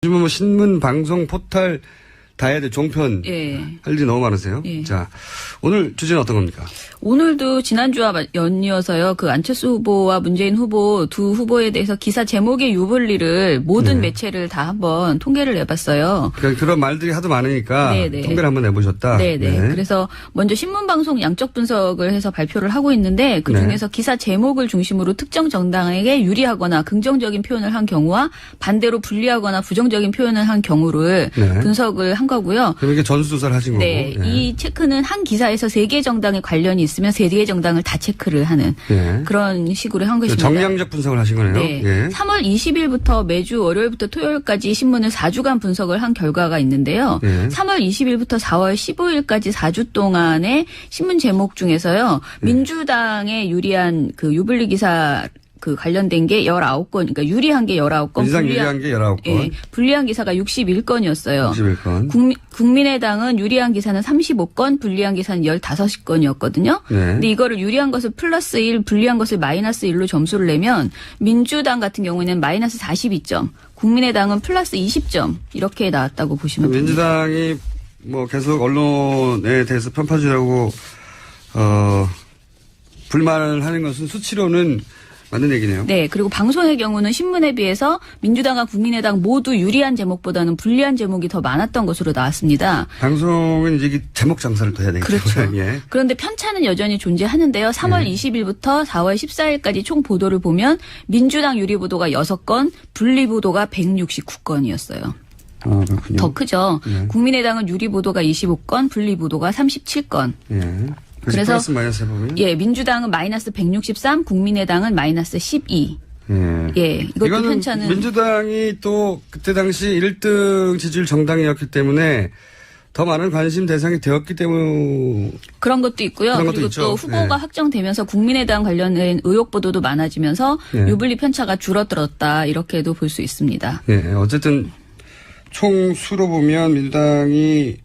요즘은 뭐 신문, 방송, 포털 다 해야 돼. 종편. 예. 할 일이 너무 많으세요. 예. 자, 오늘 주제는 어떤 겁니까? 오늘도 지난주와 연이어서요. 그 안철수 후보와 문재인 후보 두 후보에 대해서 기사 제목의 유불리를 모든 매체를 다 한번 통계를 내봤어요. 그러니까 그런 말들이 하도 많으니까 네네. 통계를 한번 내보셨다. 네네. 네. 그래서 먼저 신문방송 양적 분석을 해서 발표를 하고 있는데 그중에서 기사 제목을 중심으로 특정 정당에게 유리하거나 긍정적인 표현을 한 경우와 반대로 불리하거나 부정적인 표현을 한 경우를 분석을 한 거고요. 그럼 이게 전수조사를 하신 네. 거고. 이 체크는 한 기사에서 3개 정당에 관련이 있으면 3개 정당을 다 체크를 하는 그런 식으로 한 것입니다. 정량적 분석을 하신 거네요. 네. 예. 3월 20일부터 매주 월요일부터 토요일까지 신문을 4주간 분석을 한 결과가 있는데요. 3월 20일부터 4월 15일까지 4주 동안의 신문 제목 중에서요. 민주당에 유리한 그 유불리 기사 그 관련된 게 19건, 그러니까 유리한 게 19건. 민주당 유리한 게 19건. 예, 불리한 기사가 61건이었어요. 61건. 국민의당은 유리한 기사는 35건, 불리한 기사는 15건이었거든요. 근데 이거를 유리한 것을 플러스 1, 불리한 것을 마이너스 1로 점수를 내면 민주당 같은 경우에는 마이너스 42점, 국민의당은 플러스 20점 이렇게 나왔다고 보시면 됩니다. 민주당이 뭐 계속 언론에 대해서 편파주의라고 불만을 하는 것은 수치로는 맞는 얘기네요. 네. 그리고 방송의 경우는 신문에 비해서 민주당과 국민의당 모두 유리한 제목보다는 불리한 제목이 더 많았던 것으로 나왔습니다. 방송은 이제 이게 제목 장사를 더 해야 되기 그렇죠. 때문에. 예. 그런데 편차는 여전히 존재하는데요. 3월 20일부터 4월 14일까지 총 보도를 보면 민주당 유리 보도가 6건, 불리 보도가 169건이었어요. 그렇군요. 더 크죠. 국민의당은 유리 보도가 25건, 불리 보도가 37건. 예. 그래서 플러스 마이너스 해보면? 예, 민주당은 마이너스 163, 국민의당은 마이너스 12. 예, 이것도 이거는 편차는. 민주당이 또 그때 당시 1등 지지율 정당이었기 때문에 더 많은 관심 대상이 되었기 때문에 그런 것도 있고요. 그런 것도 그리고 있죠. 또 후보가 확정되면서 국민의당 관련된 의혹 보도도 많아지면서 유불리 편차가 줄어들었다 이렇게도 볼 수 있습니다. 예, 어쨌든 총 수로 보면 민주당이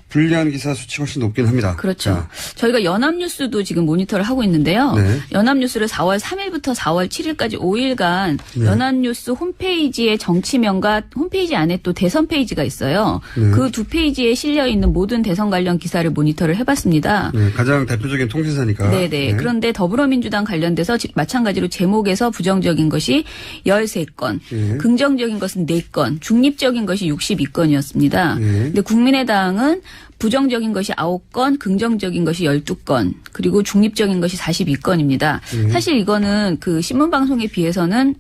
불리한 기사 수치가 훨씬 높긴 합니다. 그렇죠. 자. 저희가 연합뉴스도 지금 모니터를 하고 있는데요. 네. 연합뉴스를 4월 3일부터 4월 7일까지 5일간 연합뉴스 홈페이지의 정치면과 홈페이지 안에 또 대선 페이지가 있어요. 그 두 페이지에 실려 있는 모든 대선 관련 기사를 모니터를 해봤습니다. 네, 가장 대표적인 통신사니까. 네네. 네. 그런데 더불어민주당 관련돼서 마찬가지로 제목에서 부정적인 것이 13건, 긍정적인 것은 4건, 중립적인 것이 62건이었습니다. 근데 국민의당은 부정적인 것이 9건, 긍정적인 것이 12건, 그리고 중립적인 것이 42건입니다. 사실 이거는 그 신문방송에 비해서는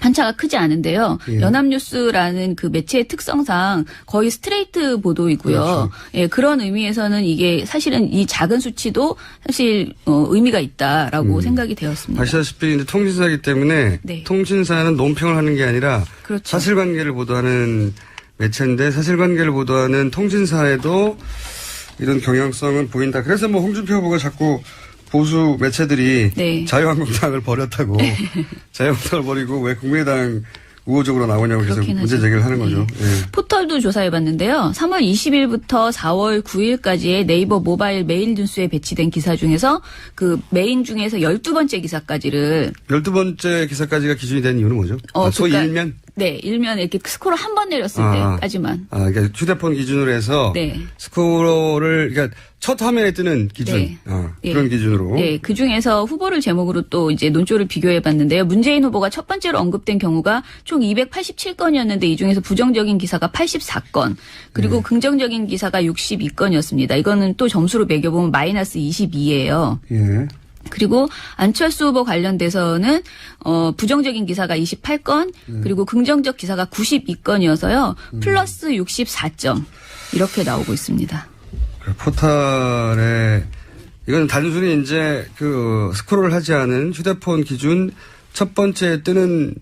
편차가 크지 않은데요. 연합뉴스라는 그 매체의 특성상 거의 스트레이트 보도이고요. 그렇죠. 예, 그런 의미에서는 이게 사실은 이 작은 수치도 사실 의미가 있다라고 생각이 되었습니다. 아시다시피 이제 통신사이기 때문에 통신사는 논평을 하는 게 아니라 그렇죠. 사실관계를 보도하는 매체인데 사실관계를 보도하는 통신사에도 이런 경향성은 보인다. 그래서 뭐 홍준표 후보가 자꾸 보수 매체들이 자유한국당을 버렸다고 자유한국당을 버리고 왜 국민의당 우호적으로 나오냐고 계속 문제 제기를 하는 거죠. 네. 포털도 조사해봤는데요. 3월 20일부터 4월 9일까지의 네이버 모바일 메일 뉴스에 배치된 기사 중에서 그 메인 중에서 12번째 기사까지를 12번째 기사까지가 기준이 된 이유는 뭐죠? 소위 그러니까 일면? 네. 일면 이렇게 스코어를 한 번 내렸을 때까지만. 그러니까 휴대폰 기준으로 해서 스코어를 그러니까 첫 화면에 뜨는 기준. 그런 기준으로. 네. 그중에서 후보를 제목으로 또 이제 논조를 비교해봤는데요. 문재인 후보가 첫 번째로 언급된 경우가 총 287건이었는데 이 중에서 부정적인 기사가 84건 그리고 긍정적인 기사가 62건이었습니다. 이거는 또 점수로 매겨보면 마이너스 22예요. 예. 그리고 안철수 후보 관련돼서는 부정적인 기사가 28건 그리고 긍정적 기사가 92건이어서요. 플러스 64점 이렇게 나오고 있습니다. 포털에 이건 단순히 이제 그 스크롤을 하지 않은 휴대폰 기준 첫 번째 뜨는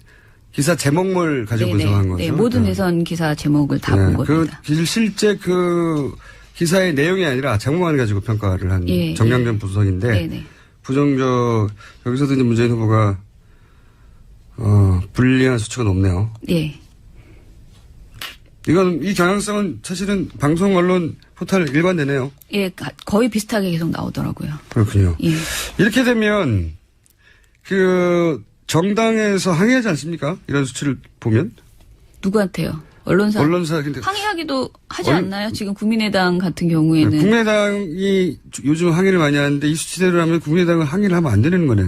기사 제목물 가지고 분석한 거죠. 네, 모든 대선 기사 제목을 다 본 겁니다. 실제 그 기사의 내용이 아니라 제목만 가지고 평가를 한 정량전 분석인데 부정적 여기서도 이제 문재인 후보가 불리한 수치가 높네요. 네. 이건 이 경향성은 사실은 방송 언론 포털 일관되네요. 예, 거의 비슷하게 계속 나오더라고요. 그렇군요. 예. 이렇게 되면 그 정당에서 항의하지 않습니까? 이런 수치를 보면? 누구한테요? 언론사 근데 항의하기도 하지 않나요? 지금 국민의당 같은 경우에는. 국민의당이 요즘 항의를 많이 하는데 이 수치대로라면 국민의당은 항의를 하면 안 되는 거네요.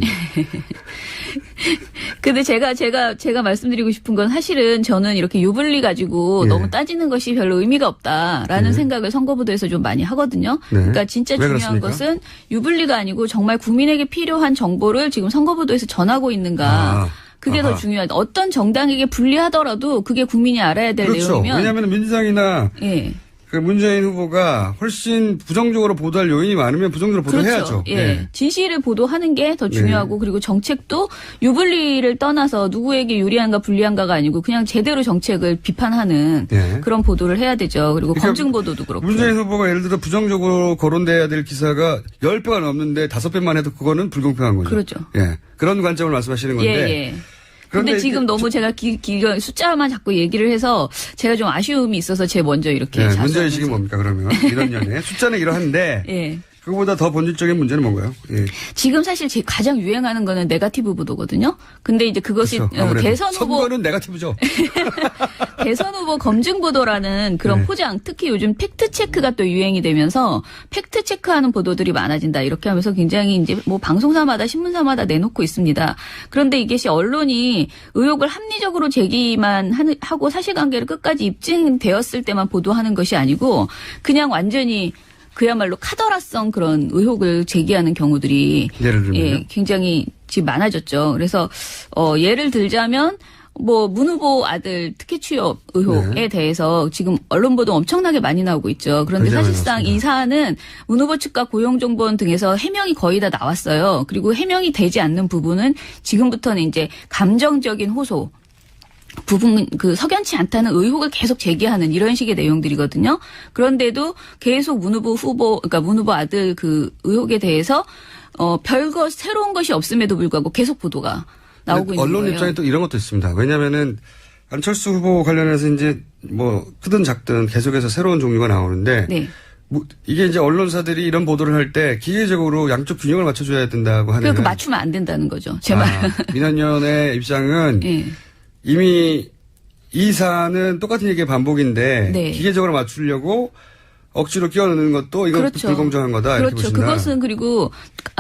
근데 제가 말씀드리고 싶은 건 사실은 저는 이렇게 유불리 가지고 예. 너무 따지는 것이 별로 의미가 없다라는 예. 생각을 선거보도에서 좀 많이 하거든요. 네. 그러니까 진짜 중요한 그렇습니까? 것은 유불리가 아니고 정말 국민에게 필요한 정보를 지금 선거보도에서 전하고 있는가. 그게 더 중요하다. 어떤 정당에게 불리하더라도 그게 국민이 알아야 될 그렇죠. 내용이면. 왜냐하면 민주당이나 예. 그 문재인 후보가 훨씬 부정적으로 보도할 요인이 많으면 부정적으로 보도해야죠. 그렇죠. 예. 진실을 보도하는 게 더 중요하고 그리고 정책도 유불리를 떠나서 누구에게 유리한가 불리한가가 아니고 그냥 제대로 정책을 비판하는 그런 보도를 해야 되죠. 그리고 그러니까 검증 보도도 그렇고. 문재인 후보가 예를 들어 부정적으로 거론돼야 될 기사가 10배가 넘는데 5배만 해도 그거는 불공평한 거죠. 그렇죠. 예. 그런 관점을 말씀하시는 건데. 예. 그런데 지금 너무 제가 숫자만 자꾸 얘기를 해서 제가 좀 아쉬움이 있어서 먼저 이렇게. 문제의식이 뭡니까 그러면 이런 연애 숫자는 이러한데 예. 그거보다 더 본질적인 문제는 뭔가요? 예. 지금 사실 가장 유행하는 거는 네거티브 보도거든요. 근데 이제 그것이 그렇죠. 대선 후보 선거는 네거티브죠. 대선 후보 검증 보도라는 그런 포장, 특히 요즘 팩트 체크가 또 유행이 되면서 팩트 체크하는 보도들이 많아진다. 이렇게 하면서 굉장히 이제 뭐 방송사마다 신문사마다 내놓고 있습니다. 그런데 이것이 언론이 의혹을 합리적으로 제기만 하고 사실관계를 끝까지 입증되었을 때만 보도하는 것이 아니고 그냥 완전히 그야말로 카더라성 그런 의혹을 제기하는 경우들이 예를 들면 굉장히 지금 많아졌죠. 그래서 예를 들자면 뭐 문 후보 아들 특혜 취업 의혹에 대해서 지금 언론 보도 엄청나게 많이 나오고 있죠. 그런데 사실상 이 사안은 문 후보 측과 고용정보원 등에서 해명이 거의 다 나왔어요. 그리고 해명이 되지 않는 부분은 지금부터는 이제 감정적인 호소 부분 석연치 않다는 의혹을 계속 제기하는 이런 식의 내용들이거든요. 그런데도 계속 문 후보 아들 그 의혹에 대해서 별거 새로운 것이 없음에도 불구하고 계속 보도가 나오고 있는 거예요. 언론 입장에 또 이런 것도 있습니다. 왜냐하면은 안철수 후보 관련해서 이제 뭐 크든 작든 계속해서 새로운 종류가 나오는데 이게 이제 언론사들이 이런 보도를 할 때 기계적으로 양쪽 균형을 맞춰줘야 된다고 하는. 그러니까 맞추면 안 된다는 거죠. 제 말. 민원연의 입장은. 이미 이 사안은 똑같은 얘기의 반복인데 기계적으로 맞추려고 억지로 끼워넣는 것도 이건 불공정한 거다. 그렇죠. 이렇게 보신다. 그것은 그리고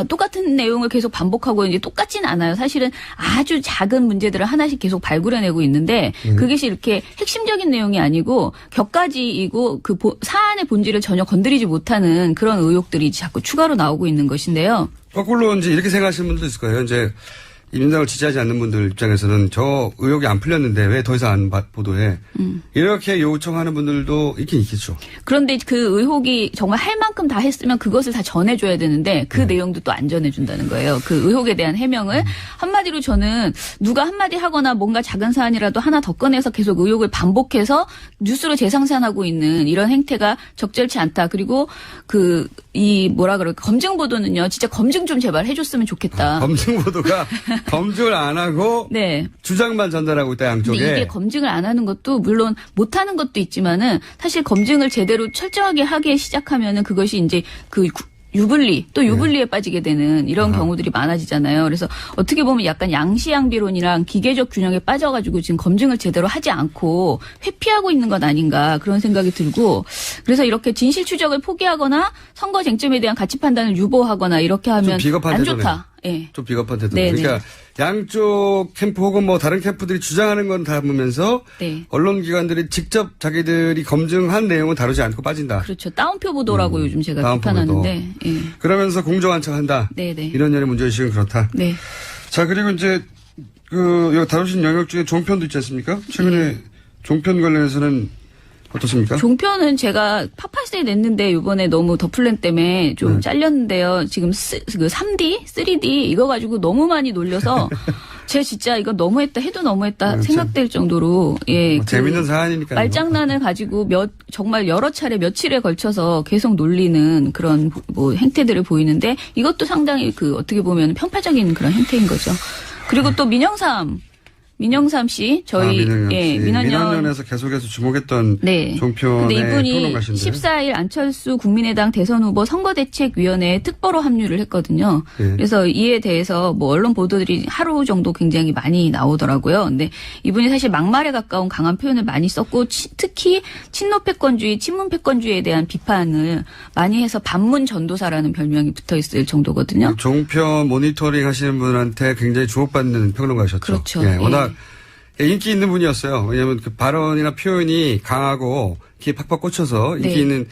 똑같은 내용을 계속 반복하고 이제 똑같지는 않아요. 사실은 아주 작은 문제들을 하나씩 계속 발굴해내고 있는데 그것이 이렇게 핵심적인 내용이 아니고 격가지이고 그 사안의 본질을 전혀 건드리지 못하는 그런 의혹들이 자꾸 추가로 나오고 있는 것인데요. 거꾸로 이제 이렇게 생각하시는 분도 있을 거예요. 이제 이 민주당을 지지하지 않는 분들 입장에서는 저 의혹이 안 풀렸는데 왜 더 이상 안 보도해. 이렇게 요청하는 분들도 있긴 있겠죠. 그런데 그 의혹이 정말 할 만큼 다 했으면 그것을 다 전해줘야 되는데 그 내용도 또 안 전해준다는 거예요. 그 의혹에 대한 해명을. 한마디로 저는 누가 한마디 하거나 뭔가 작은 사안이라도 하나 더 꺼내서 계속 의혹을 반복해서 뉴스로 재생산하고 있는 이런 행태가 적절치 않다. 그리고 검증 보도는요. 진짜 검증 좀 제발 해줬으면 좋겠다. 검증 보도가 검증을 안 하고 주장만 전달하고 있다 양쪽에. 근데 이게 검증을 안 하는 것도 물론 못하는 것도 있지만은 사실 검증을 제대로 철저하게 하기 시작하면은 그것이 이제 유불리에 빠지게 되는 이런 경우들이 많아지잖아요. 그래서 어떻게 보면 약간 양시양비론이랑 기계적 균형에 빠져가지고 지금 검증을 제대로 하지 않고 회피하고 있는 것 아닌가 그런 생각이 들고 그래서 이렇게 진실 추적을 포기하거나 선거 쟁점에 대한 가치 판단을 유보하거나 이렇게 하면 안 좋다. 좀 비겁한 태도. 그러니까 양쪽 캠프 혹은 뭐 다른 캠프들이 주장하는 건 담으면서 언론기관들이 직접 자기들이 검증한 내용은 다루지 않고 빠진다. 그렇죠. 다운표 보도라고 요즘 제가 비판하는데. 그러면서 공정한 척한다. 이런 년의 문제의식은 그렇다. 자 그리고 이제 여기 다루신 영역 중에 종편도 있지 않습니까? 최근에 종편 관련해서는 어떻습니까? 종편은 제가 팝파스에 냈는데 이번에 너무 더플랜 때문에 좀 잘렸는데요. 지금 3D, 3D 이거 가지고 너무 많이 놀려서 제가 진짜 이거 너무했다 해도 너무했다 생각될 정도로 재밌는 사안이니까 말장난을 가지고 정말 여러 차례 며칠에 걸쳐서 계속 놀리는 그런 행태들을 보이는데 이것도 상당히 어떻게 보면 편파적인 그런 행태인 거죠. 그리고 또 민영삼 민영삼 씨, 저희 민원연에서 계속해서 주목했던 종편의 이분이 평론가신데 14일 안철수 국민의당 대선 후보 선거대책위원회에 특보로 합류를 했거든요. 그래서 이에 대해서 뭐 언론 보도들이 하루 정도 굉장히 많이 나오더라고요. 근데 이분이 사실 막말에 가까운 강한 표현을 많이 썼고 특히 친노패권주의, 친문패권주의에 대한 비판을 많이 해서 반문 전도사라는 별명이 붙어 있을 정도거든요. 종편 모니터링 하시는 분한테 굉장히 주목받는 평론가셨죠. 그렇죠. 워낙 인기 있는 분이었어요. 왜냐하면 그 발언이나 표현이 강하고 귀에 팍팍 꽂혀서 인기 있는